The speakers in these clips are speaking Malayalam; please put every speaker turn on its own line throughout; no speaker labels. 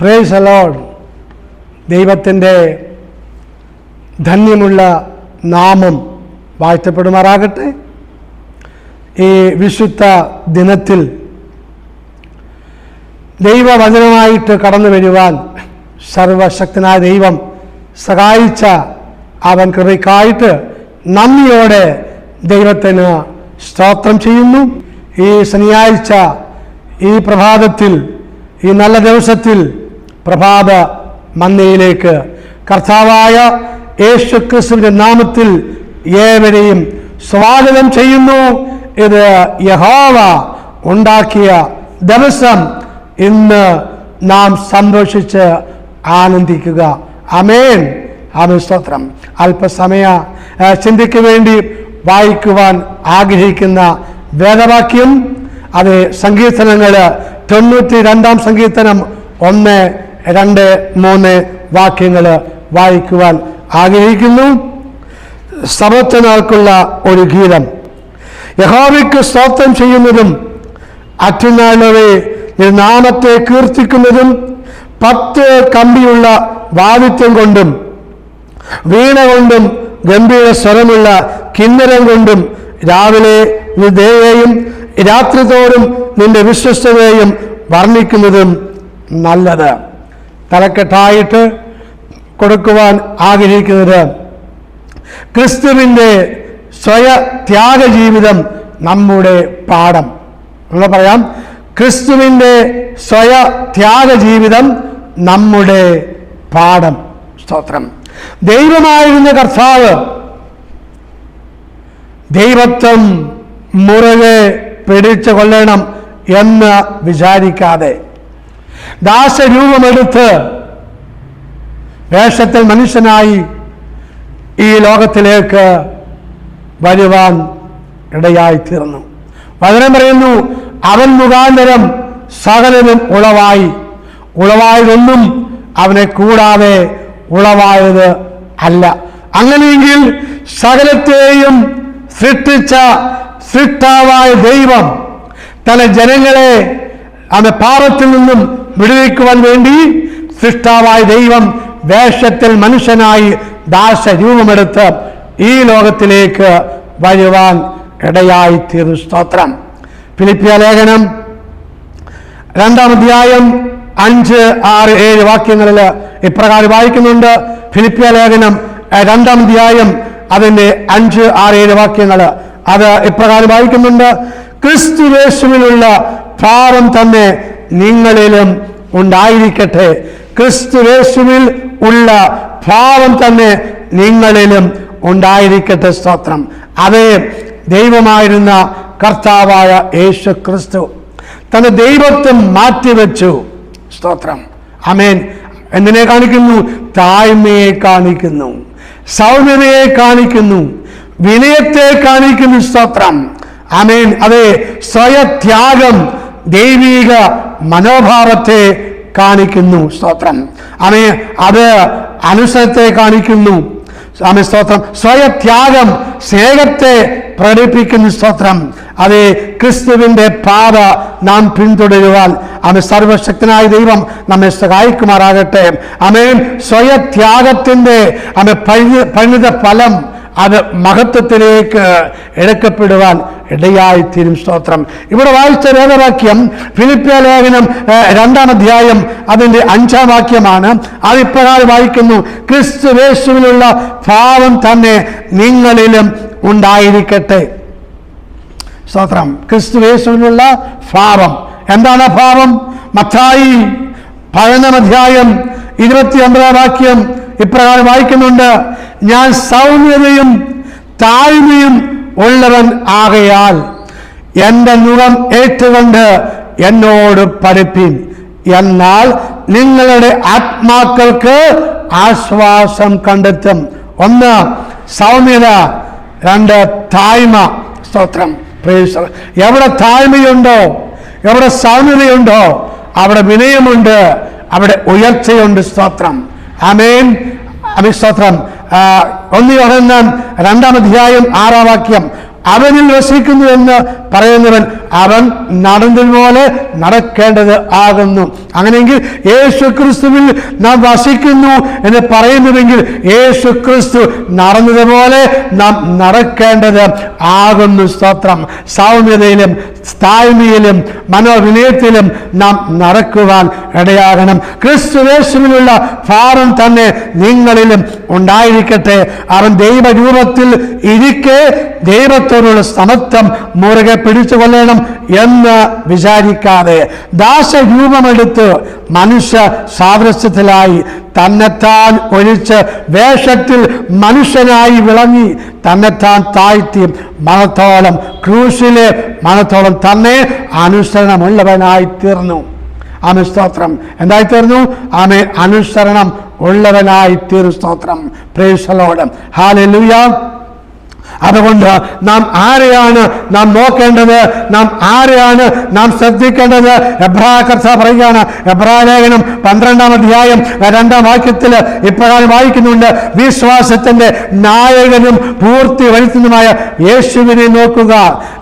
Praise the Lord. ദൈവത്തിൻ്റെ ധന്യമുള്ള നാമം വാഴ്ത്തപ്പെടുമാറാകട്ടെ. ഈ വിശുദ്ധ ദിനത്തിൽ ദൈവവചനമായിട്ട് കടന്നു വരുവാൻ സർവശക്തനായ ദൈവം സഹായിച്ച അവൻ കൃപയ്ക്കായിട്ട് നന്ദിയോടെ ദൈവത്തിന് സ്തോത്രം ചെയ്യുന്നു. ഈ ശനിയാഴ്ച ഈ പ്രഭാതത്തിൽ, ഈ നല്ല ദിവസത്തിൽ പ്രഭാത മന്നയിലേക്ക് കർത്താവായ യേശു ക്രിസ്തുവിന്റെ നാമത്തിൽ ഏവരെയും സ്വാഗതം ചെയ്യുന്നു. ഇത് യഹോവ ഉണ്ടാക്കിയ ദിവസം. ഇന്ന് നാം സന്തോഷിച്ച് ആനന്ദിക്കുക. ആമേൻ. ആമേൻ. സ്തോത്രം. അല്പസമയ ചിന്തയ്ക്ക് വേണ്ടി വായിക്കുവാൻ ആഗ്രഹിക്കുന്ന വേദവാക്യം അത് സങ്കീർത്തനങ്ങൾ 92 സങ്കീർത്തനം 1, 2, 3 വാക്യങ്ങൾ വായിക്കുവാൻ ആഗ്രഹിക്കുന്നു. സബത്തിനാൾക്കുള്ള ഒരു ഗീതം. യഹോവയ്ക്ക് സ്തോത്രം ചെയ്യുന്നതും അത്യുന്നതനെ നാമത്തെ കീർത്തിക്കുന്നതും 10 കമ്പിയുള്ള വാദിത്യം കൊണ്ടും വീണ കൊണ്ടും ഗംഭീര സ്വരമുള്ള കിന്നരം കൊണ്ടും രാവിലെ നീ ദയയെയും രാത്രി തോറും നിന്റെ വിശ്വസ്തതയെയും വർണ്ണിക്കുന്നതും നല്ലത്. തലക്കെട്ടായിട്ട് കൊടുക്കുവാൻ ആഗ്രഹിക്കുന്നത് ക്രിസ്തുവിൻ്റെ സ്വയത്യാഗ ജീവിതം നമ്മുടെ പാഠം. നമ്മൾ പറയാം, ക്രിസ്തുവിൻ്റെ സ്വയത്യാഗ ജീവിതം നമ്മുടെ പാഠം. സ്തോത്രം. ദൈവമായിരുന്ന കർത്താവ് ദൈവത്വം മുറുകെ പിടിച്ചു കൊള്ളണം എന്ന് വിചാരിക്കാതെ ദാസരൂപമെടുത്ത് വേഷത്തിൽ മനുഷ്യനായി ഈ ലോകത്തിലേക്ക് വരുവാൻ ഇടയായിത്തീർന്നു. വചനം പറയുന്നു, അവൻ മുഖാന്തരം സകലനും ഉളവായതൊന്നും അവനെ കൂടാതെ ഉളവായത് അല്ല. അങ്ങനെയെങ്കിൽ സകലത്തെയും സൃഷ്ടിച്ച സൃഷ്ടാവായ ദൈവം തന്റെ ജനങ്ങളെ അവന്റെ പാപത്തിൽ നിന്നും വിടുവിക്കുവാൻ വേണ്ടി സൃഷ്ടാവായ ദൈവം വേഷത്തിൽ മനുഷ്യനായി ദാസരൂപമെടുത്ത് ഈ ലോകത്തിലേക്ക് വരുവാൻ ഇടയായിത്തീർന്നു. സ്തോത്രം. ഫിലിപ്പിയ ലേഖനം 2-ാം അധ്യായം 5, 6, 7 വാക്യങ്ങളിൽ ഇപ്രകാരം വായിക്കുന്നുണ്ട്. ഫിലിപ്പിയ ലേഖനം 2-ാം അധ്യായം അതിൻ്റെ 5, 6, 7 വാക്യങ്ങൾ അത് ഇപ്രകാരം വായിക്കുന്നുണ്ട്. ക്രിസ്തുയേശുവിലുള്ള ഭാവം തന്നെ നിങ്ങളിലും ഉണ്ടായിരിക്കട്ടെ. ക്രിസ്തുയേശുവിൽ ഉള്ള ഭാവം തന്നെ നിങ്ങളിലും ഉണ്ടായിരിക്കട്ടെ. സ്തോത്രം. അതേ ദൈവമായിരുന്ന കർത്താവായ യേശു ക്രിസ്തു തന്റെ ദൈവത്വം മാറ്റിവെച്ചു. സ്തോത്രം. ആമേൻ. എന്തിനെ കാണിക്കുന്നു? താഴ്മയെ കാണിക്കുന്നു, സൗമ്യതയെ കാണിക്കുന്നു, വിനയത്തെ കാണിക്കുന്നു. സ്തോത്രം. ആമേൻ. അതെ, സ്വയത്യാഗം ദൈവിക മനോഭാവത്തെ കാണിക്കുന്നു. സ്തോത്രം. ആമേൻ. അത് അനുസരണത്തെ കാണിക്കുന്നു. ആമേൻ. സ്തോത്രം. സ്വയത്യാഗം സ്നേഹത്തെ പ്രകടിപ്പിക്കുന്നു. സ്തോത്രം. അതെ, ക്രിസ്തുവിന്റെ പാത നാം പിന്തുടരുവാൻ സർവശക്തനായ ദൈവം നമ്മെ സഹായിക്കുമാറാകട്ടെ. ആമേൻ. സ്വയത്യാഗത്തിന്റെ പരിണിത ഫലം അത് മഹത്വത്തിലേക്ക് എടുക്കപ്പെടുവാൻ ഇടയായിത്തീരും. സ്തോത്രം. ഇവിടെ വായിച്ച വേദവാക്യം ഫിലിപ്പിയ ലേഖനം 2-ാം അധ്യായം അതിൻ്റെ 5-ാം വാക്യമാണ്. അത് ഇപ്രകാരം വായിക്കുന്നു, ക്രിസ്തുയേശുവിലുള്ള ഭാവം തന്നെ നിങ്ങളിലും ഉണ്ടായിരിക്കട്ടെ. സ്തോത്രം. ക്രിസ്തുയേശുവിനുള്ള ഭാവം. എന്താണ് ഭാവം? മത്തായി 11-ാം അധ്യായം 29-ാം വാക്യം ഇപ്രകാരം വായിക്കുന്നുണ്ട്, ഞാൻ സൗമ്യതയും താഴ്മയും ഉള്ളവൻ ആകയാൽ എൻ്റെ നുകം ഏറ്റുകൊണ്ട് എന്നോട് പഠിപ്പിൻ, എന്നാൽ നിങ്ങളുടെ ആത്മാക്കൾക്ക് ആശ്വാസം കണ്ടെത്തും. 1 സൗമ്യത, 2 താഴ്മ. സ്തോത്രം. എവിടെ താഴ്മയുണ്ടോ, എവിടെ സൗമ്യതയുണ്ടോ അവിടെ വിനയമുണ്ട്, അവിടെ ഉയർച്ചയുണ്ട്. സ്തോത്രം. ആമേൻ. സ്തോത്രം. 1 യോഹന്നാൻ 2-ാം അധ്യായം 6-ാം വാക്യം, അവനിൽ വസിക്കുന്നു എന്ന് പറയുന്നവൻ അവൻ നടന്നതുപോലെ നടക്കേണ്ടത് ആകുന്നു. അങ്ങനെയെങ്കിൽ യേശു ക്രിസ്തുവിൽ നാം വസിക്കുന്നു എന്ന് പറയുന്നുവെങ്കിൽ യേശു ക്രിസ്തു നടന്നതുപോലെ നാം നടക്കേണ്ടത് ആകുന്നു. സ്തോത്രം. സൗമ്യതയിലും താഴ്മയിലും മനോവിനയത്തിലും നാം നടക്കുവാൻ ഇടയാകണം. ക്രിസ്തുയേശുവിലുള്ള ഭാവം തന്നെ നിങ്ങളിലും ഉണ്ടായിരിക്കട്ടെ. അവൻ ദൈവരൂപത്തിൽ ഇരിക്കെ ദൈവത്തോടുള്ള സമത്വം മുറുകെ പിടിച്ചുകൊള്ളണം എന്ന് വിചാരിക്കാതെ ദാസരൂപമെടുത്ത് മനുഷ്യ സാദൃശ്യത്തിലായി തന്നെത്താൻ ഒഴിച്ച് വേഷത്തിൽ മനുഷ്യനായി വിളങ്ങി തന്നെത്താൻ താഴ്ത്തി മരണത്തോളം ക്രൂശിലെ മരണത്തോളം തന്നെ അനുസരണമുള്ളവനായി തീർന്നു. ആമേൻ. സ്തോത്രം. എന്തായി തീർന്നു? ആമേൻ. അനുസരണം ഉള്ളവനായി തീർന്നു. സ്തോത്രം. Praise the Lord. ഹല്ലേലൂയ. അതുകൊണ്ട് നാം ആരെയാണ് നാം നോക്കേണ്ടത്? നാം ആരെയാണ് നാം ശ്രദ്ധിക്കേണ്ടത്? എബ്രായകർത്താവ് പറയുകയാണ്, എബ്രായ ലേഖനം 12-ാം അധ്യായം 2-ാം വാക്യത്തിൽ ഇപ്രകാരം വായിക്കുന്നുണ്ട്: വിശ്വാസത്തിന്റെ നായകനും പൂർത്തി വരുത്തുന്നതുമായ യേശുവിനെ നോക്കുക.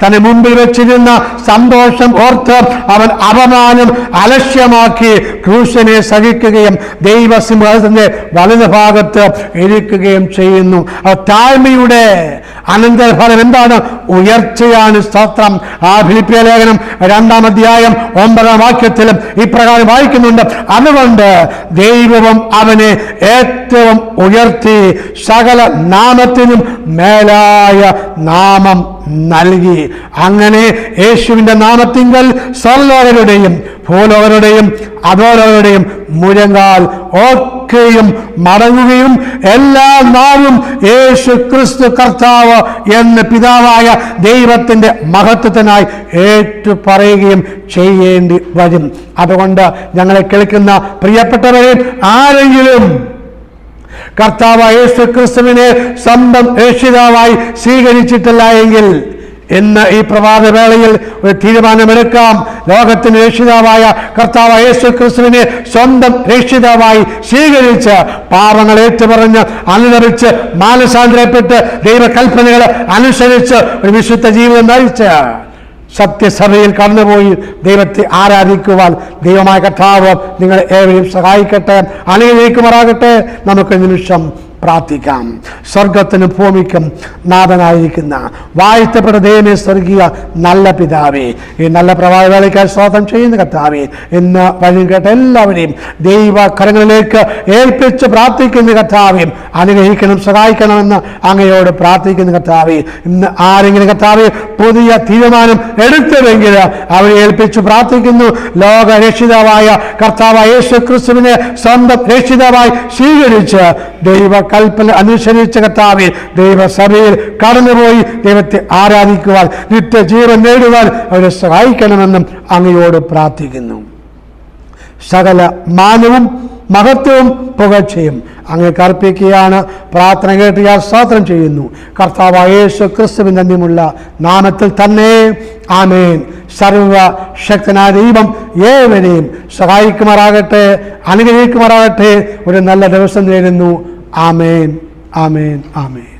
തന്നെ മുമ്പിൽ വെച്ചിരുന്ന സന്തോഷം ഓർത്ത് അവൻ അപമാനം അലക്ഷ്യമാക്കി ക്രൂശിനെ സഹിക്കുകയും ദൈവസിംഹാസനത്തിന്റെ വലതു ഭാഗത്ത് ഇരിക്കുകയും ചെയ്യുന്നു. താഴ്മയുടെ അനന്തരഫലം എന്താണ്? ഉയർച്ചയാണ്. സ്തോത്രം. ആ ഫിലിപ്പിയ ലേഖനം 2-ാം അധ്യായം 9-ാം വാക്യത്തിലും ഇപ്രകാരം വായിക്കുന്നുണ്ട്: അതുകൊണ്ട് ദൈവവും അവനെ ഏറ്റവും ഉയർത്തി സകല നാമത്തിനും മേലായ നാമം നൽകി. അങ്ങനെ യേശുവിന്റെ നാമത്തിങ്കൽ സർവ്വലോകരുടെയും ഭൂലോകരുടെയും അധോലോകരുടെയും മുഴങ്കാൽ ഒക്കെയും മടങ്ങുകയും എല്ലാ നാവും യേശു ക്രിസ്തു കർത്താവ് എന്ന് പിതാവായ ദൈവത്തിന്റെ മഹത്വത്തിനായി ഏറ്റുപറയുകയും ചെയ്യേണ്ടി വരും. അതുകൊണ്ട് ഞങ്ങളെ കേൾക്കുന്ന പ്രിയപ്പെട്ടവരെ, ആരെങ്കിലും കർത്താവ് യേശു ക്രിസ്തുവിനെ സ്വന്തം രക്ഷിതാവായി സ്വീകരിച്ചിട്ടില്ല എങ്കിൽ ഇന്ന് ഈ പ്രഭാതവേളയിൽ ഒരു തീരുമാനമെടുക്കാം. ലോകത്തിന് രക്ഷിതാവായ കർത്താവ് യേശു ക്രിസ്തുവിനെ സ്വന്തം രക്ഷിതാവായി സ്വീകരിച്ച് പാപങ്ങൾ ഏറ്റുപറഞ്ഞ് അനുദപിച്ച് മാനസാന്തരപ്പെട്ട് ദൈവകൽപ്പനകൾ അനുസരിച്ച് ഒരു വിശുദ്ധ ജീവിതം നയിച്ച് സത്യസഭയിൽ കടന്നുപോയി ദൈവത്തെ ആരാധിക്കുവാൻ ദൈവമായ കർത്താവ് നിങ്ങളെ ഏവരെയും സഹായിക്കട്ടെ, അനുഗ്രഹിക്കുമാറാകട്ടെ. നമുക്ക് നിമിഷം പ്രാർത്ഥിക്കാം. സ്വർഗത്തിനും ഭൂമിക്കും നാഥനായിരിക്കുന്ന വാഴ്ത്തപ്പെട്ട ദൈവമേ, സ്വർഗീയ നല്ല പിതാവേ, ഈ നല്ല പ്രഭാതവേളയ്ക്കായി സ്തോത്രം ചെയ്യുന്ന കർത്താവേ, ഇന്ന് വഴി കേട്ട എല്ലാവരെയും ദൈവകരങ്ങളിലേക്ക് ഏൽപ്പിച്ച് പ്രാർത്ഥിക്കുന്ന കർത്താവേ, അനുഗ്രഹിക്കണം, സഹായിക്കണമെന്ന് അങ്ങയോട് പ്രാർത്ഥിക്കുന്ന കർത്താവേ. ഇന്ന് ആരെങ്കിലും കർത്താവേ പുതിയ തീരുമാനം എടുത്തുവെങ്കിൽ അവരെ ഏൽപ്പിച്ച് പ്രാർത്ഥിക്കുന്നു. ലോക രക്ഷിതാവായ കർത്താവായ യേശു ക്രിസ്തുവിനെ സ്വന്തം രക്ഷിതാവായി സ്വീകരിച്ച് ദൈവകൽപ്പന അനുസരിച്ച കർത്താവേ, ദൈവസഭയിൽ കടന്നുപോയി ദൈവത്തെ ആരാധിക്കുവാൻ നിത്യജീവൻ നേടുവാൻ അവരെ സഹായിക്കണമെന്നും അങ്ങയോട് പ്രാർത്ഥിക്കുന്നു. സകല മാനവും മഹത്വവും പുകഴ്ചയും അങ്ങേക്ക് അർപ്പിക്കുകയാണ്. പ്രാർത്ഥന കേട്ട് ഞാൻ സ്തോത്രം ചെയ്യുന്നു. കർത്താവായ യേശു ക്രിസ്തുവിന്റെ ധന്യമുള്ള നാമത്തിൽ തന്നെ ആമേൻ. സർവശക്തനായ ദൈവം ഏവരെയും സഹായിക്കുമാറാകട്ടെ, അനുഗ്രഹിക്കുമാറാകട്ടെ. ഒരു നല്ല ദിവസം നേരുന്നു. ആമേൻ, ആമേൻ, ആമേൻ.